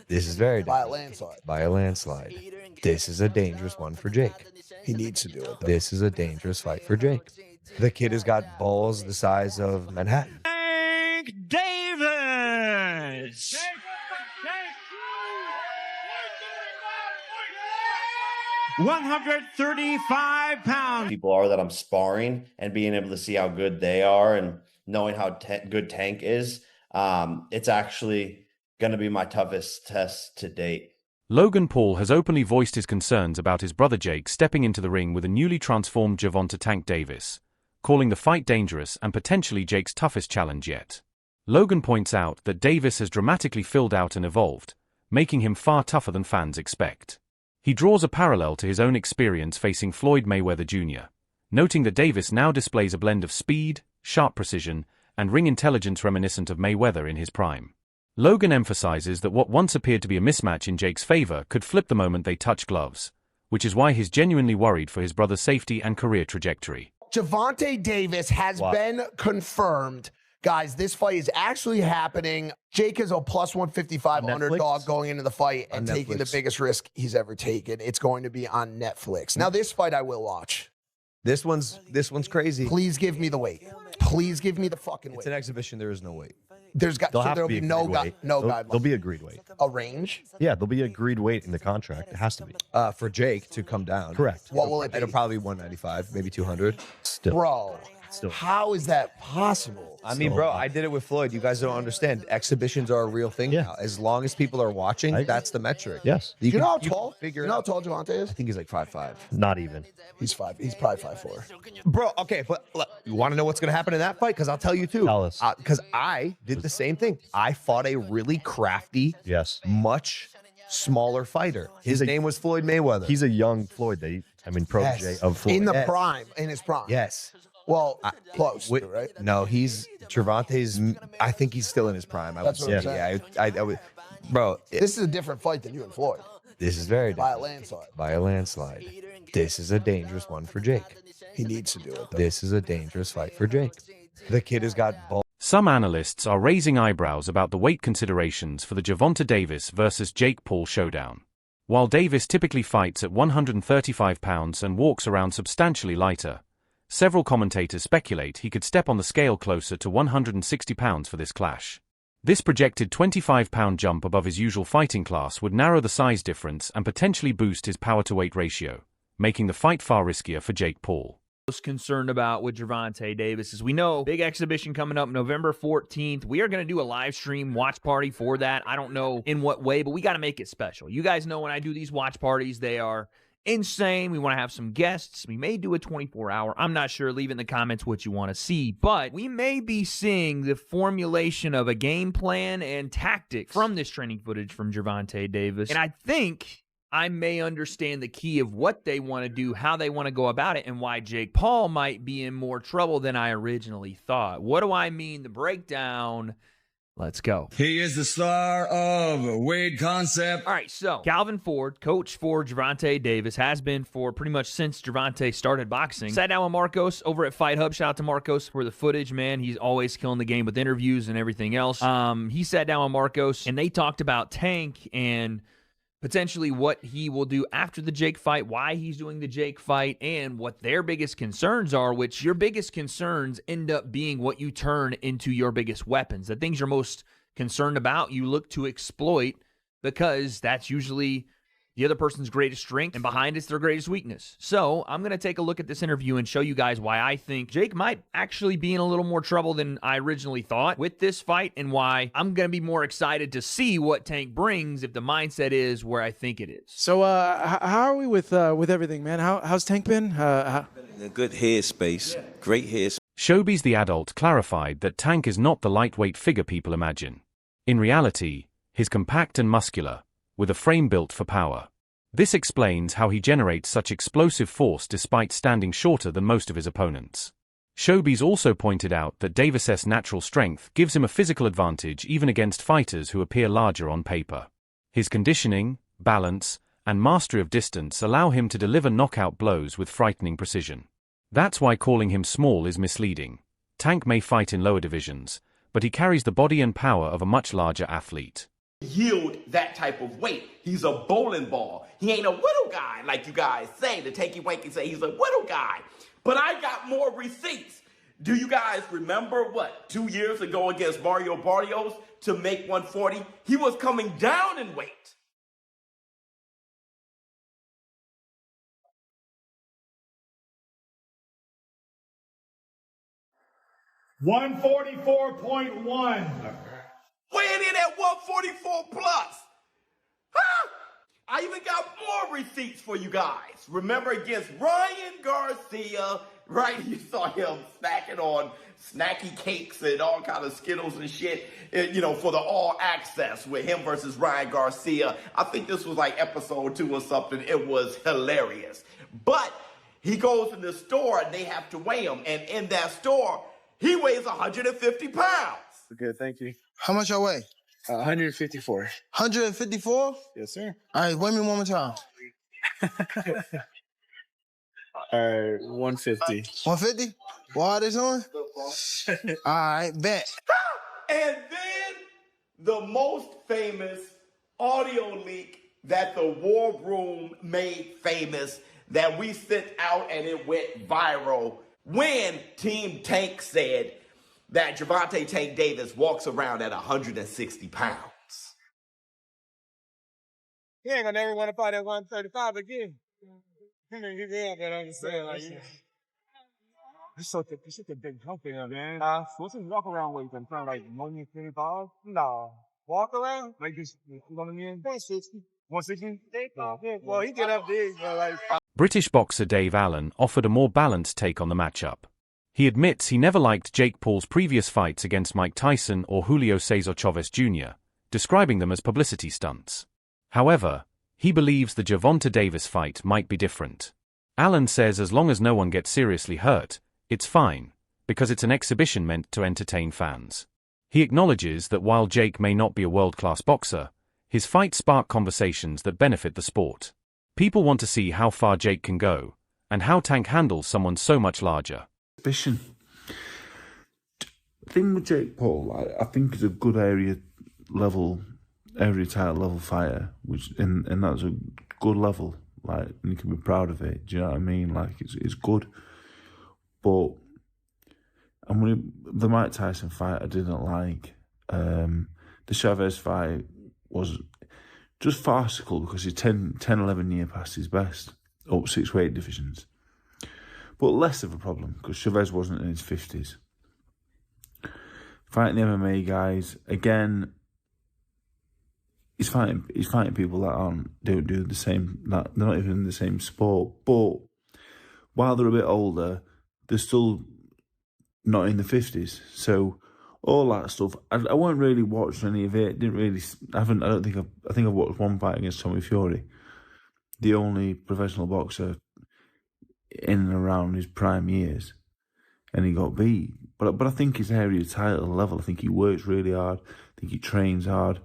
This is very By a dangerous. landslide. By a landslide. This is a dangerous one for Jake. He needs to do it, though. This is a dangerous fight for Jake. The kid has got balls the size of Manhattan. Tank Davis! 135 pounds. People are that I'm sparring and being able to see how good they are and knowing how good Tank is, it's actually going to be my toughest test to date. Logan Paul has openly voiced his concerns about his brother Jake stepping into the ring with a newly transformed Gervonta Tank Davis, calling the fight dangerous and potentially Jake's toughest challenge yet. Logan points out that Davis has dramatically filled out and evolved, making him far tougher than fans expect. He draws a parallel to his own experience facing Floyd Mayweather Jr., noting that Davis now displays a blend of speed, sharp precision, and ring intelligence reminiscent of Mayweather in his prime. Logan emphasizes that what once appeared to be a mismatch in Jake's favor could flip the moment they touch gloves, which is why he's genuinely worried for his brother's safety and career trajectory. Gervonta Davis has been confirmed. Guys, this fight is actually happening. Jake is a plus 155 underdog going into the fight and taking the biggest risk he's ever taken. It's going to be on Netflix. Now, this fight I will watch. This one's crazy. Please give me the weight. Please give me the fucking weight. It's an exhibition. There is no weight. There'll be no guideline. There'll be agreed weight. A range? Yeah, there'll be agreed weight in the contract. It has to be. For Jake to come down. Correct. What will it be? It'll probably be 195, maybe 200. Still. Bro, how is that possible? I mean, bro, I did it with Floyd. You guys don't understand. Exhibitions are a real thing now. As long as people are watching, that's the metric. Yes. You know how tall? You know how tall Gervonta is? I think he's like 5'5". Not even. He's probably 5'4". Bro, okay, but look, you want to know what's going to happen in that fight? Because I'll tell you too. Tell us. Because I did the same thing. I fought a really crafty, much smaller fighter. His name was Floyd Mayweather. He's a young Floyd. Protege of Floyd. In the prime, in his prime. Yes. Well, close, right? No, Gervonta's, I think he's still in his prime. That's what I'm saying. I would, bro. This is a different fight than you and Floyd. This is very By a different. landslide. By a landslide. This is a dangerous one for Jake. He needs to do it, though. This is a dangerous fight for Jake. The kid has got balls. Some analysts are raising eyebrows about the weight considerations for the Gervonta Davis versus Jake Paul showdown. While Davis typically fights at 135 pounds and walks around substantially lighter, several commentators speculate he could step on the scale closer to 160 pounds for this clash. This projected 25-pound jump above his usual fighting class would narrow the size difference and potentially boost his power-to-weight ratio, making the fight far riskier for Jake Paul. Most concerned about with Gervonta Davis is we know big exhibition coming up November 14th. We are going to do a live stream watch party for that. I don't know in what way, but we got to make it special. You guys know when I do these watch parties, they are insane. We want to have some guests. We may do a 24-hour. I'm not sure. Leave in the comments what you want to see. But we may be seeing the formulation of a game plan and tactics from this training footage from Gervonta Davis. And I think I may understand the key of what they want to do, how they want to go about it, and why Jake Paul might be in more trouble than I originally thought. What do I mean? The breakdown. Let's go. He is the star of Wade Concept. All right, so Calvin Ford, coach for Gervonta Davis, has been for pretty much since Gervonta started boxing. Sat down with Marcos over at Fight Hub. Shout out to Marcos for the footage, man. He's always killing the game with interviews and everything else. He sat down with Marcos, and they talked about Tank and potentially what he will do after the Jake fight, why he's doing the Jake fight, and what their biggest concerns are, which your biggest concerns end up being what you turn into your biggest weapons. The things you're most concerned about, you look to exploit because that's usually the other person's greatest strength, and behind it's their greatest weakness. So I'm going to take a look at this interview and show you guys why I think Jake might actually be in a little more trouble than I originally thought with this fight, and why I'm going to be more excited to see what Tank brings if the mindset is where I think it is. So how are we with everything, man? How's Tank been? In a good headspace, great headspace. Showbiz the adult clarified that Tank is not the lightweight figure people imagine. In reality, he's compact and muscular, with a frame built for power. This explains how he generates such explosive force despite standing shorter than most of his opponents. Showbiz also pointed out that Davis's natural strength gives him a physical advantage even against fighters who appear larger on paper. His conditioning, balance, and mastery of distance allow him to deliver knockout blows with frightening precision. That's why calling him small is misleading. Tank may fight in lower divisions, but he carries the body and power of a much larger athlete. yield that type of weight. He's a bowling ball. He ain't a little guy like you guys say. The Tanky Wanky say he's a little guy. But I got more receipts. Do you guys remember what, 2 years ago against Mario Barrios to make 140? He was coming down in weight. $144.1. Weighing in at 144 plus. Huh? I even got more receipts for you guys. Remember against Ryan Garcia, right? You saw him snacking on snacky cakes and all kind of Skittles and shit, you know, for the all access with him versus Ryan Garcia. I think this was like episode 2 or something. It was hilarious. But he goes in the store and they have to weigh him. And in that store, he weighs 150 pounds. Okay, thank you. How much I weigh? 154. 154? Yes, sir. All right, weigh me one more time. All right, 150. 150? What are they doing? All right, bet. And then the most famous audio leak that the War Room made famous that we sent out and it went viral when Team Tank said that Gervonta Tank Davis walks around at 160 pounds. He ain't gonna never want to fight at 135 again. Yeah, but I'm saying, like, it's such a big company, man. What's his walk around weight in front of like 125? No. Walk around? Like this, you know what I mean? 160. 160? Yeah, well, he get up big, but like. British boxer Dave Allen offered a more balanced take on the matchup. He admits he never liked Jake Paul's previous fights against Mike Tyson or Julio Cesar Chavez Jr., describing them as publicity stunts. However, he believes the Gervonta Davis fight might be different. Allen says as long as no one gets seriously hurt, it's fine, because it's an exhibition meant to entertain fans. He acknowledges that while Jake may not be a world-class boxer, his fights spark conversations that benefit the sport. People want to see how far Jake can go, and how Tank handles someone so much larger. The thing with Jake Paul, I think he's a good area title level fighter, which and that's a good level, like, and you can be proud of it. Do you know what I mean? Like, it's good, but the Mike Tyson fight I didn't like. The Chavez fight was just farcical because he's 11 years past his best, up 6 weight divisions. But less of a problem, because Chavez wasn't in his 50s. Fighting the MMA guys, again, he's fighting people that don't do the same, they're not even in the same sport. But while they're a bit older, they're still not in the 50s. So all that stuff, I won't really watch any of it. I think I've watched one fight against Tommy Fury, the only professional boxer in and around his prime years, and he got beat. But I think his area title level, I think he works really hard, I think he trains hard,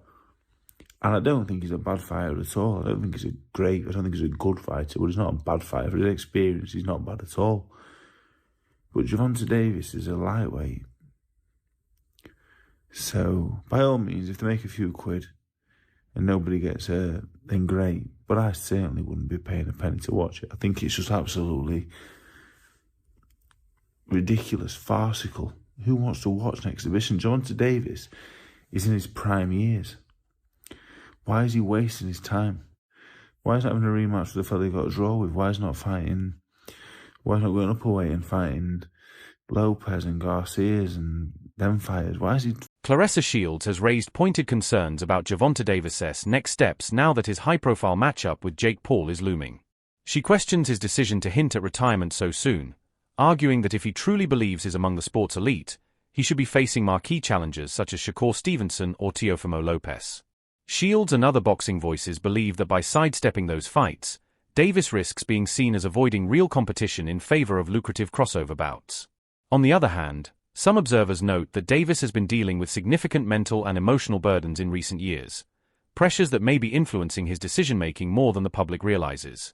and I don't think he's a bad fighter at all. I don't think he's a good fighter, but he's not a bad fighter. For his experience, he's not bad at all. But Gervonta Davis is a lightweight. So, by all means, if they make a few quid and nobody gets hurt, then great. But I certainly wouldn't be paying a penny to watch it. I think it's just absolutely ridiculous, farcical. Who wants to watch an exhibition? Gervonta Davis is in his prime years. Why is he wasting his time? Why is he not having a rematch with the fella he got a draw with? Why is he not fighting? Why is he not going up a weight and fighting Lopez and Garcias and them fighters? Why is he... Claressa Shields has raised pointed concerns about Gervonta Davis's next steps now that his high-profile matchup with Jake Paul is looming. She questions his decision to hint at retirement so soon, arguing that if he truly believes he's among the sport's elite, he should be facing marquee challengers such as Shakur Stevenson or Teofimo Lopez. Shields and other boxing voices believe that by sidestepping those fights, Davis risks being seen as avoiding real competition in favor of lucrative crossover bouts. On the other hand, some observers note that Davis has been dealing with significant mental and emotional burdens in recent years, pressures that may be influencing his decision-making more than the public realizes.